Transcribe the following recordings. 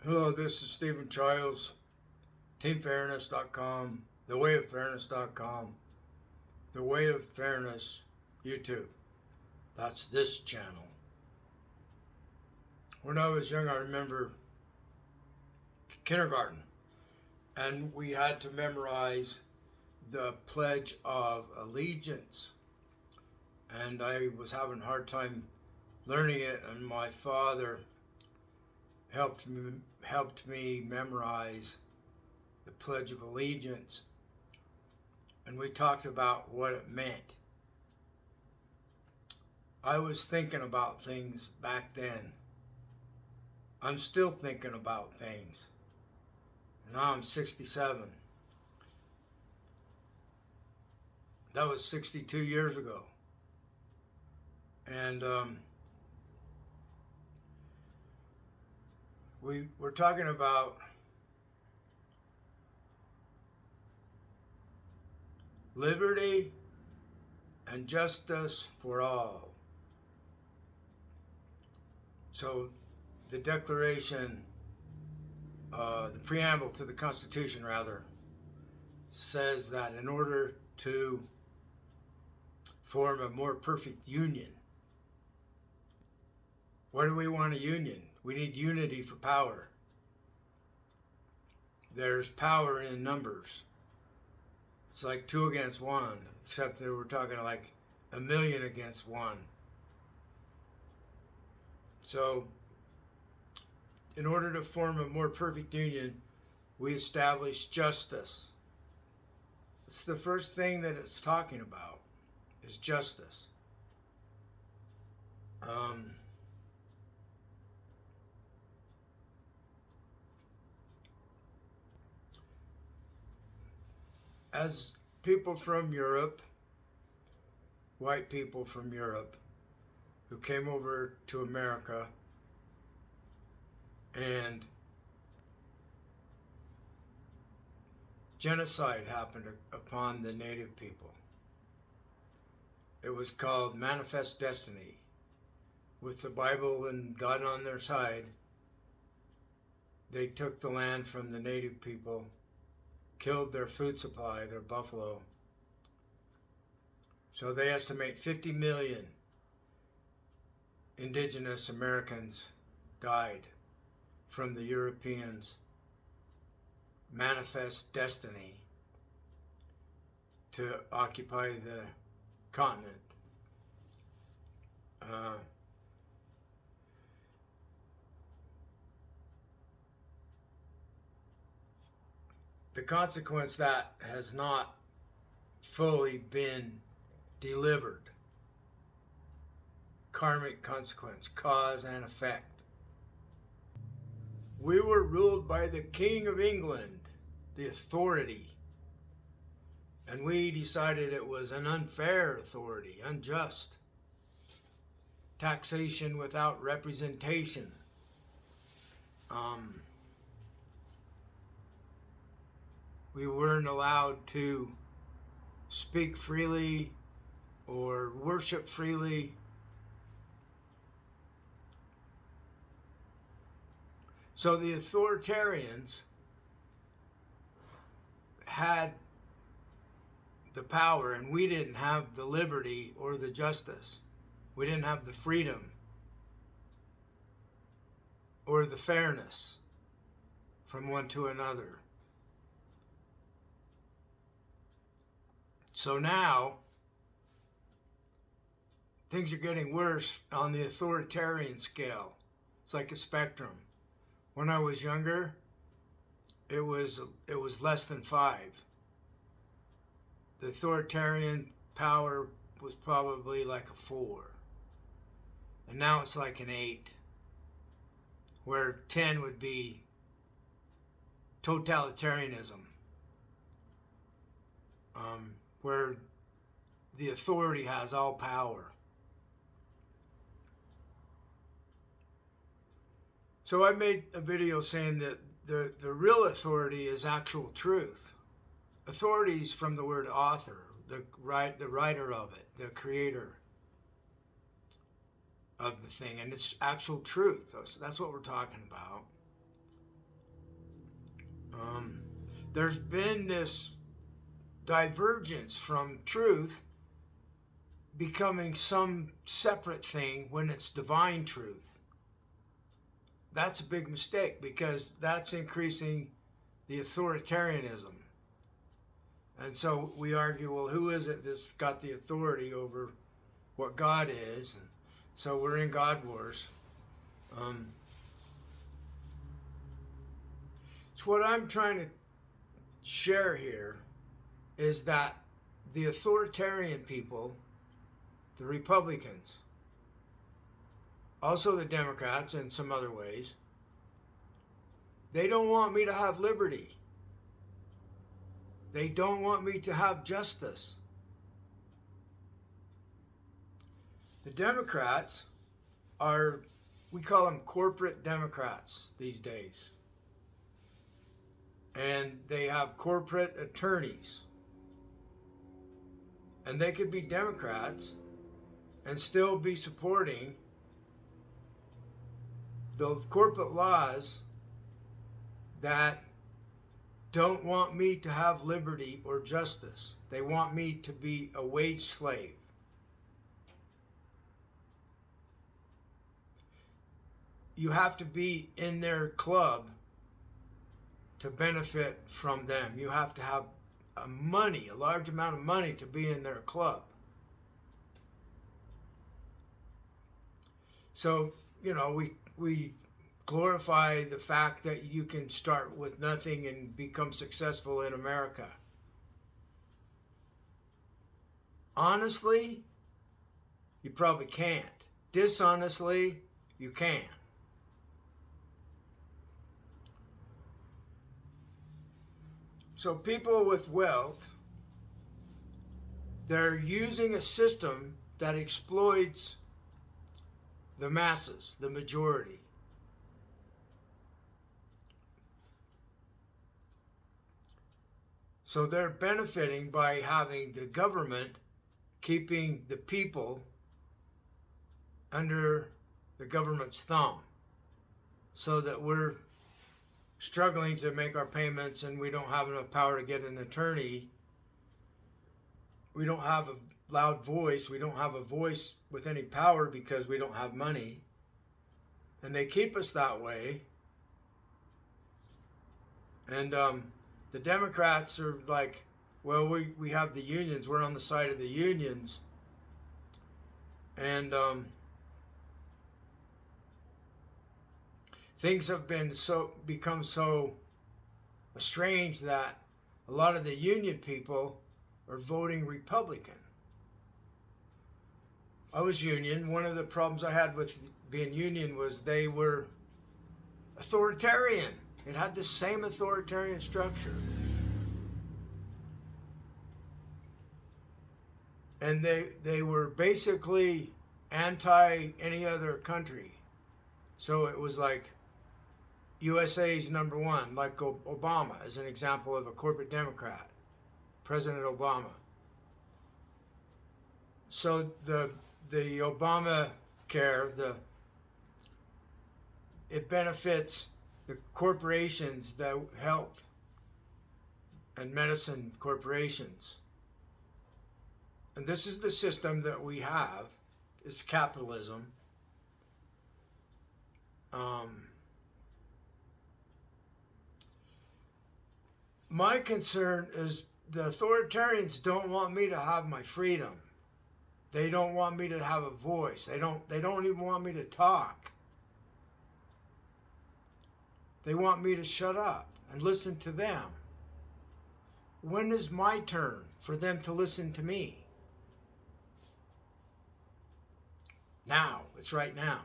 Hello, this is Stephen Childs, TeamFairness.com, TheWayOfFairness.com, The Way of Fairness YouTube. That's this channel. When I was young, I remember kindergarten, and we had to memorize the Pledge of Allegiance. And I was having a hard time learning it, and my father helped me memorize the Pledge of Allegiance, and we talked about what it meant. I was thinking about things back then. I'm still thinking about things. Now I'm 67. That was 62 years ago. And we're talking about liberty and justice for all. So the Declaration, the preamble to the Constitution rather, says that in order to form a more perfect union, what do we want a union? We need unity for power. There's power in numbers. It's like 2 against 1, except that we're talking like 1,000,000 against 1. So, in order to form a more perfect union, we establish justice. It's the first thing that it's talking about, is justice. As people from Europe, white people from Europe, who came over to America and genocide happened upon the native people. It was called Manifest Destiny. With the Bible and God on their side, they took the land from the native people, killed their food supply, their buffalo. So they estimate 50 million indigenous Americans died from the Europeans' manifest destiny to occupy the continent. The consequence that has not fully been delivered. Karmic consequence, cause and effect. We were ruled by the King of England, the authority, and we decided it was an unfair authority, unjust. Taxation without representation. We weren't allowed to speak freely or worship freely. So the authoritarians had the power, and we didn't have the liberty or the justice. We didn't have the freedom or the fairness from one to another. So now, things are getting worse on the authoritarian scale. It's like a spectrum. When I was younger, it was less than 5. The authoritarian power was probably like a 4. And now it's like an 8, where 10 would be totalitarianism, where the authority has all power. So I made a video saying that the real authority is actual truth. Authority is from the word author, the writer of it, the creator of the thing, and it's actual truth. That's what we're talking about. Um, there's been this divergence from truth becoming some separate thing when it's divine truth. That's a big mistake because that's increasing the authoritarianism. And so we argue, well, who is it that's got the authority over what God is? And so we're in God wars. So what I'm trying to share here is that the authoritarian people, the Republicans, also the Democrats in some other ways, they don't want me to have liberty. They don't want me to have justice. The Democrats are, we call them corporate Democrats these days. And they have corporate attorneys. And they could be Democrats and still be supporting those corporate laws that don't want me to have liberty or justice. They want me to be a wage slave. You have to be in their club to benefit from them. You have to have a large amount of money to be in their club. So, we glorify the fact that you can start with nothing and become successful in America. Honestly, you probably can't. Dishonestly, you can. So people with wealth, they're using a system that exploits the masses, the majority. So they're benefiting by having the government keeping the people under the government's thumb so that we're struggling to make our payments and we don't have enough power to get an attorney. We don't have a loud voice. We don't have a voice with any power because we don't have money. And they keep us that way. And the Democrats are like, well, we have the unions. We're on the side of the unions. And things have become so estranged that a lot of the union people are voting Republican. I was union. One of the problems I had with being union was they were authoritarian. It had the same authoritarian structure. And they were basically anti any other country. So it was like USA's number one, like Obama as an example of a corporate Democrat, President Obama. So the Obamacare, it benefits the corporations, the health and medicine corporations. And this is the system that we have. It's capitalism. My concern is the authoritarians don't want me to have my freedom. They don't want me to have a voice. They don't even want me to talk. They want me to shut up and listen to them. When is my turn for them to listen to me? Now. It's right now.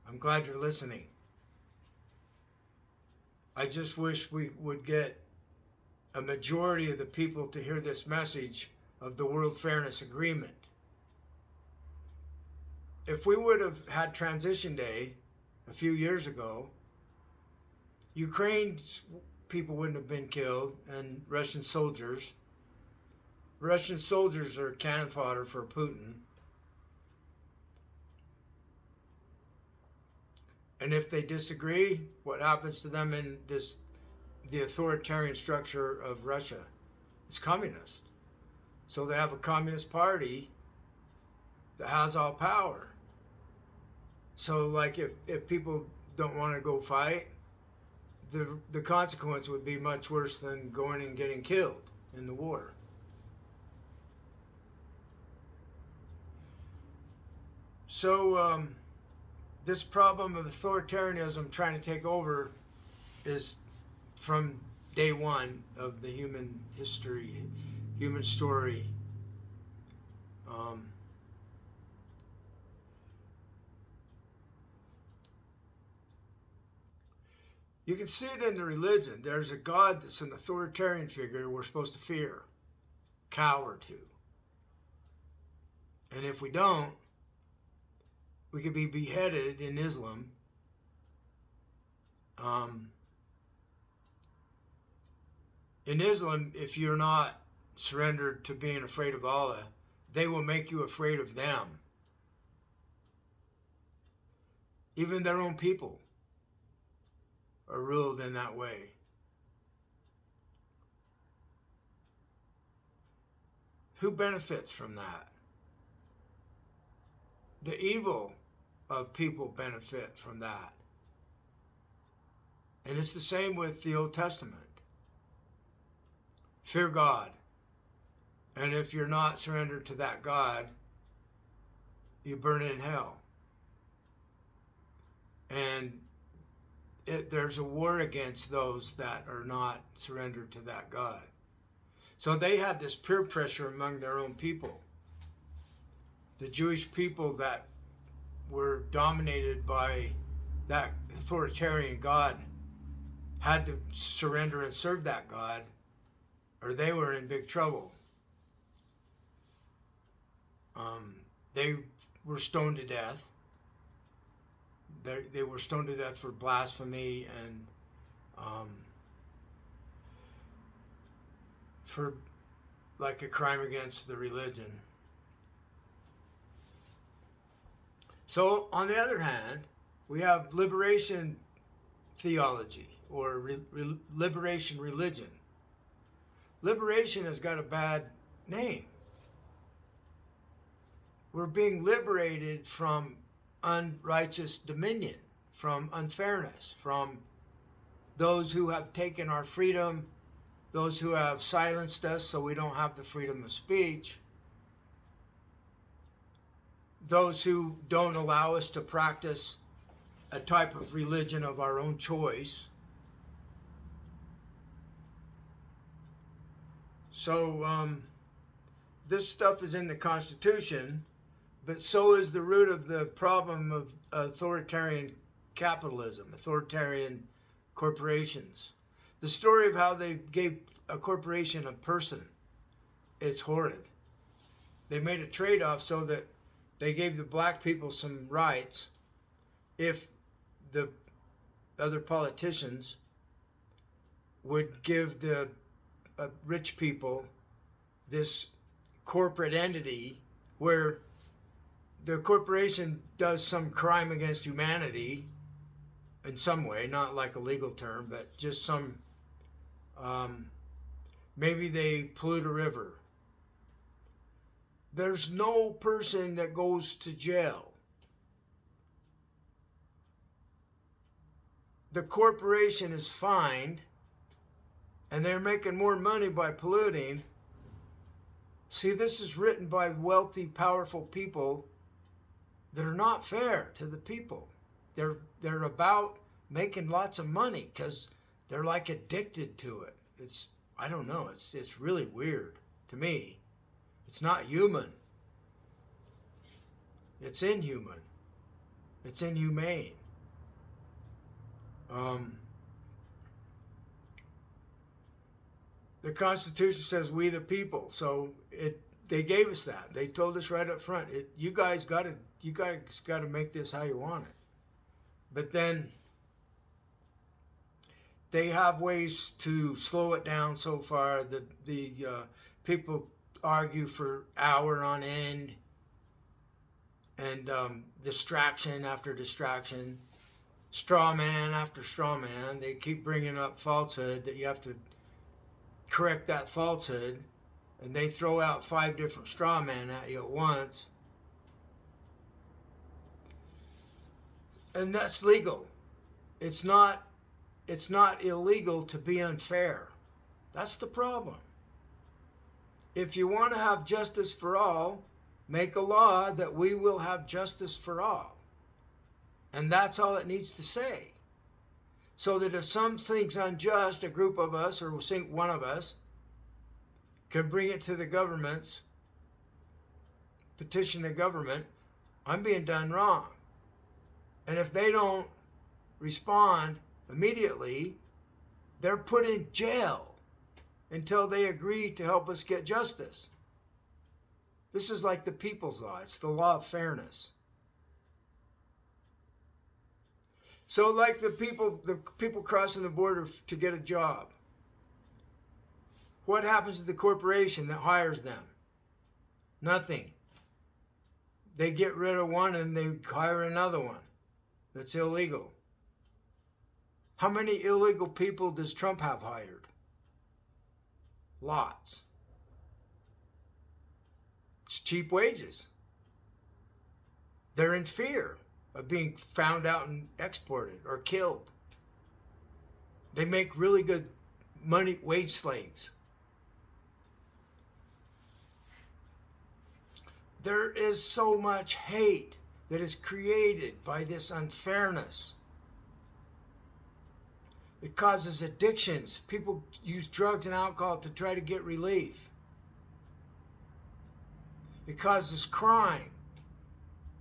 I'm glad you're listening. I just wish we would get a majority of the people to hear this message of the World Fairness Agreement. If we would have had Transition Day a few years ago, Ukraine's people wouldn't have been killed, and Russian soldiers. Russian soldiers are cannon fodder for Putin. And if they disagree, what happens to them in this the authoritarian structure of Russia. It's communist. So they have a communist party that has all power. So like if people don't want to go fight, the consequence would be much worse than going and getting killed in the war. So this problem of authoritarianism trying to take over is from day one of the human history, human story. You can see it in the religion. There's a God that's an authoritarian figure we're supposed to fear, cower to. And if we don't, we could be beheaded in Islam. In Islam, if you're not surrendered to being afraid of Allah, they will make you afraid of them. Even their own people are ruled in that way. Who benefits from that? The evil of people benefit from that. And it's the same with the Old Testament. Fear God. And if you're not surrendered to that God, you burn in hell. And there's a war against those that are not surrendered to that God. So they had this peer pressure among their own people. The Jewish people that were dominated by that authoritarian God had to surrender and serve that God, or they were in big trouble. They were stoned to death. They were stoned to death for blasphemy and for like a crime against the religion. So on the other hand, we have liberation theology or liberation religion. Liberation has got a bad name. We're being liberated from unrighteous dominion, from unfairness, from those who have taken our freedom, those who have silenced us so we don't have the freedom of speech, those who don't allow us to practice a type of religion of our own choice. So this stuff is in the Constitution, but so is the root of the problem of authoritarian capitalism, authoritarian corporations. The story of how they gave a corporation a person, it's horrid. They made a trade-off so that they gave the black people some rights if the other politicians would give the rich people this corporate entity where the corporation does some crime against humanity in some way, not like a legal term, but just some, maybe they pollute a river. There's no person that goes to jail. The corporation is fined, and they're making more money by polluting. See, this is written by wealthy, powerful people that are not fair to the people. They're about making lots of money because they're like addicted to it. I don't know, it's really weird to me. It's not human. It's inhuman. It's inhumane. The Constitution says we the people, so they gave us that. They told us right up front, you guys got to make this how you want it. But then they have ways to slow it down so far. The people argue for hour on end, and distraction after distraction. straw man after straw man. They keep bringing up falsehood that you have to correct that falsehood, and they throw out 5 different straw men at you at once. And that's legal. It's not illegal to be unfair. That's the problem. If you want to have justice for all, make a law that we will have justice for all. And that's all it needs to say. So that if something's unjust, a group of us, or one of us, can bring it to the governments, petition the government, I'm being done wrong. And if they don't respond immediately, they're put in jail until they agree to help us get justice. This is like the people's law. It's the law of fairness. So like the people crossing the border to get a job. What happens to the corporation that hires them? Nothing. They get rid of one and they hire another one. That's illegal. How many illegal people does Trump have hired? Lots. It's cheap wages. They're in fear of being found out and exported or killed. They make really good money, wage slaves. There is so much hate that is created by this unfairness. It causes addictions. People use drugs and alcohol to try to get relief. It causes crime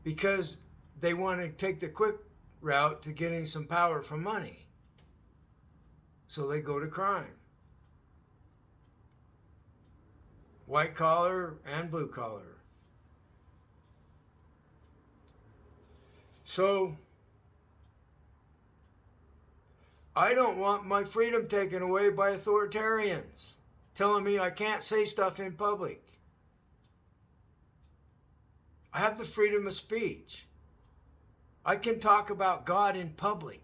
because they want to take the quick route to getting some power from money. So they go to crime. White collar and blue collar. So, I don't want my freedom taken away by authoritarians telling me I can't say stuff in public. I have the freedom of speech. I can talk about God in public.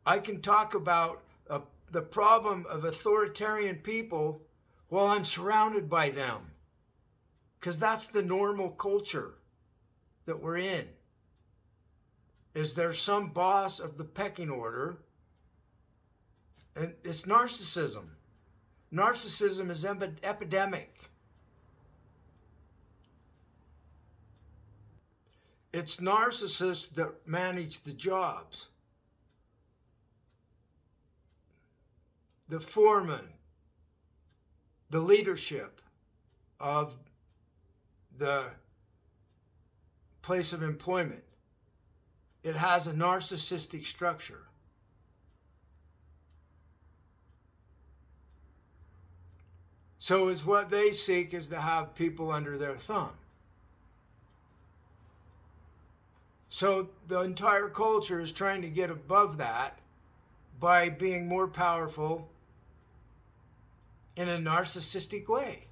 I can talk about the problem of authoritarian people while I'm surrounded by them. Because that's the normal culture that we're in. Is there some boss of the pecking order? And it's narcissism. Narcissism is epidemic. It's narcissists that manage the jobs. The foreman, the leadership of the place of employment. It has a narcissistic structure. So is what they seek is to have people under their thumb. So the entire culture is trying to get above that by being more powerful in a narcissistic way.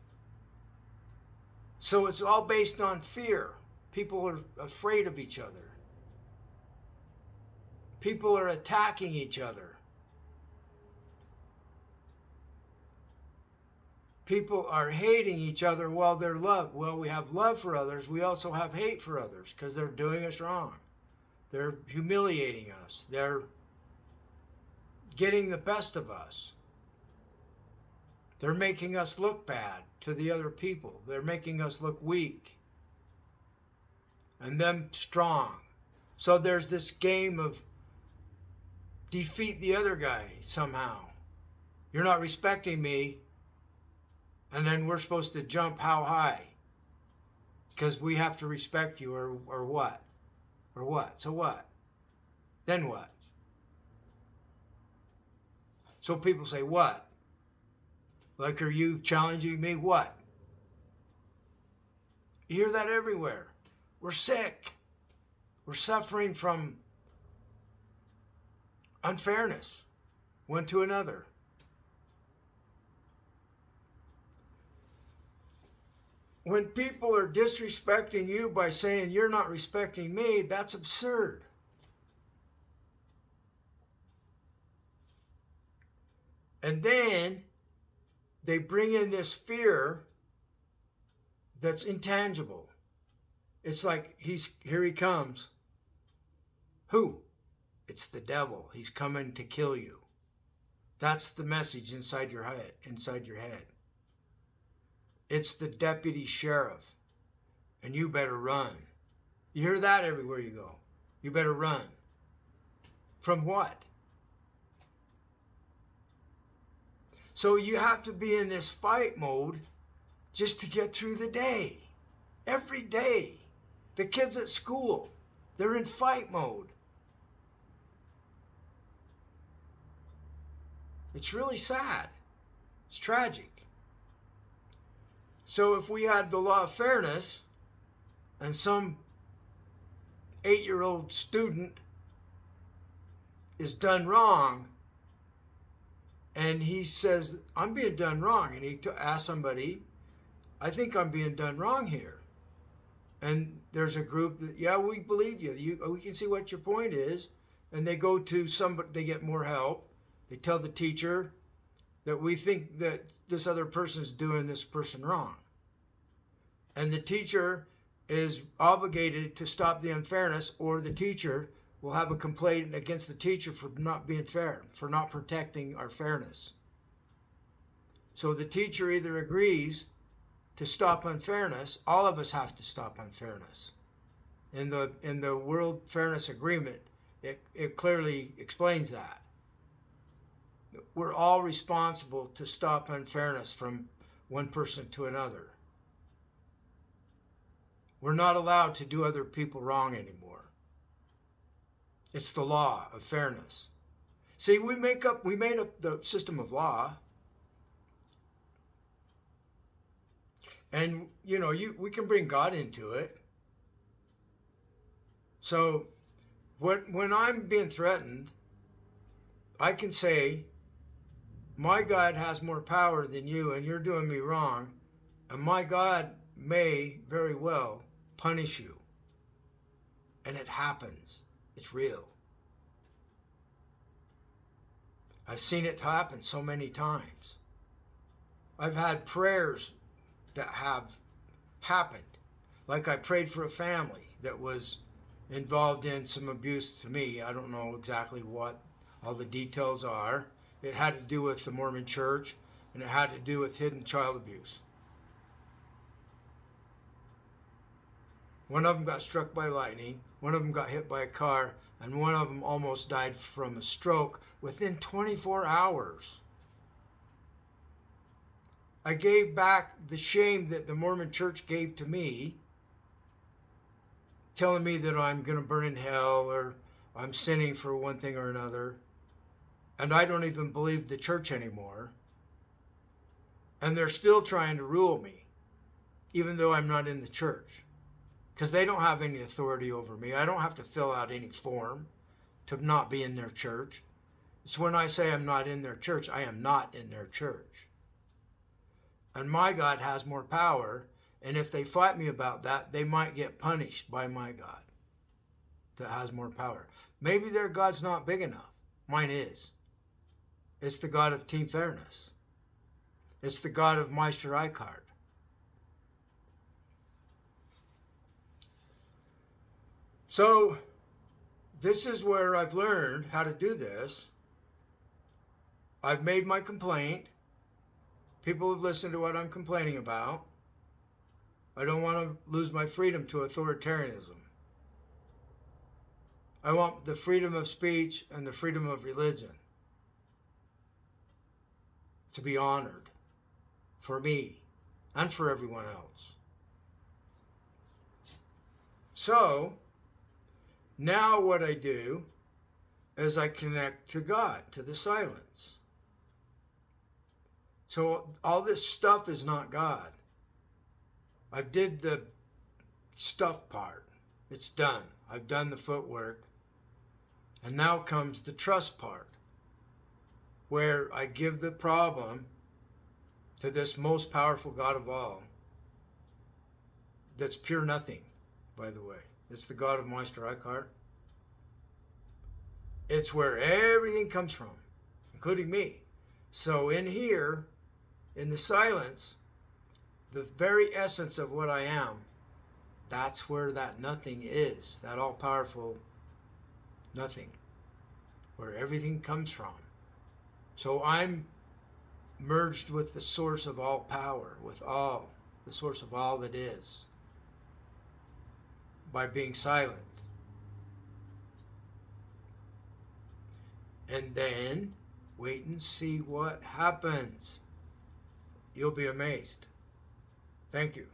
So it's all based on fear. People are afraid of each other. People are attacking each other. People are hating each other while they're loved. Well, we have love for others. We also have hate for others because they're doing us wrong. They're humiliating us. They're getting the best of us. They're making us look bad to the other people. They're making us look weak and them strong. So there's this game of defeat the other guy somehow. You're not respecting me, and then we're supposed to jump how high? Because we have to respect you, or what? Or what? So what? Then what? So people say, what? Like, are you challenging me? What? You hear that everywhere. We're sick. We're suffering from unfairness, one to another. when people are disrespecting you by saying you're not respecting me, that's absurd. And then they bring in this fear that's intangible. It's like here he comes. Who? It's the devil. He's coming to kill you. That's the message inside your head. It's the deputy sheriff, and you better run. You hear that everywhere you go. You better run. From what? So you have to be in this fight mode just to get through the day. Every day. The kids at school, they're in fight mode. It's really sad. It's tragic. So if we had the law of fairness and some 8-year-old student is done wrong, and he says, I'm being done wrong, and he asks somebody, I think I'm being done wrong here. And there's a group that, yeah, we believe you. We can see what your point is. And they go to somebody, they get more help. They tell the teacher that we think that this other person is doing this person wrong. And the teacher is obligated to stop the unfairness, or the teacher will have a complaint against the teacher for not being fair, for not protecting our fairness. So the teacher either agrees to stop unfairness. All of us have to stop unfairness. In the World Fairness Agreement, it clearly explains that. We're all responsible to stop unfairness from one person to another. We're not allowed to do other people wrong anymore. It's the law of fairness. See, we made up the system of law. And, we can bring God into it. So when I'm being threatened, I can say, my God has more power than you, and you're doing me wrong, and my God may very well punish you. And it happens. It's real. I've seen it happen so many times. I've had prayers that have happened. Like I prayed for a family that was involved in some abuse to me. I don't know exactly what all the details are. It had to do with the Mormon Church, and it had to do with hidden child abuse. One of them got struck by lightning, one of them got hit by a car, and one of them almost died from a stroke within 24 hours. I gave back the shame that the Mormon Church gave to me, telling me that I'm going to burn in hell or I'm sinning for one thing or another. And I don't even believe the church anymore. And they're still trying to rule me, even though I'm not in the church. Because they don't have any authority over me. I don't have to fill out any form to not be in their church. It's when I say I'm not in their church, I am not in their church. And my God has more power, and if they fight me about that, they might get punished by my God that has more power. Maybe their God's not big enough. Mine is. It's the God of Team Fairness. It's the God of Meister Eckhart. So, this is where I've learned how to do this. I've made my complaint. People have listened to what I'm complaining about. I don't want to lose my freedom to authoritarianism. I want the freedom of speech and the freedom of religion to be honored for me and for everyone else. So, now what I do is I connect to God, to the silence. So all this stuff is not God. I did the stuff part. It's done. I've done the footwork. And now comes the trust part, where I give the problem to this most powerful God of all. that's pure nothing, by the way. It's the God of Meister Eckhart. It's where everything comes from, including me. So in here, in the silence, the very essence of what I am, that's where that nothing is, that all-powerful nothing, where everything comes from. So I'm merged with the source of all power, with all, the source of all that is, by being silent. And then wait and see what happens. You'll be amazed. Thank you.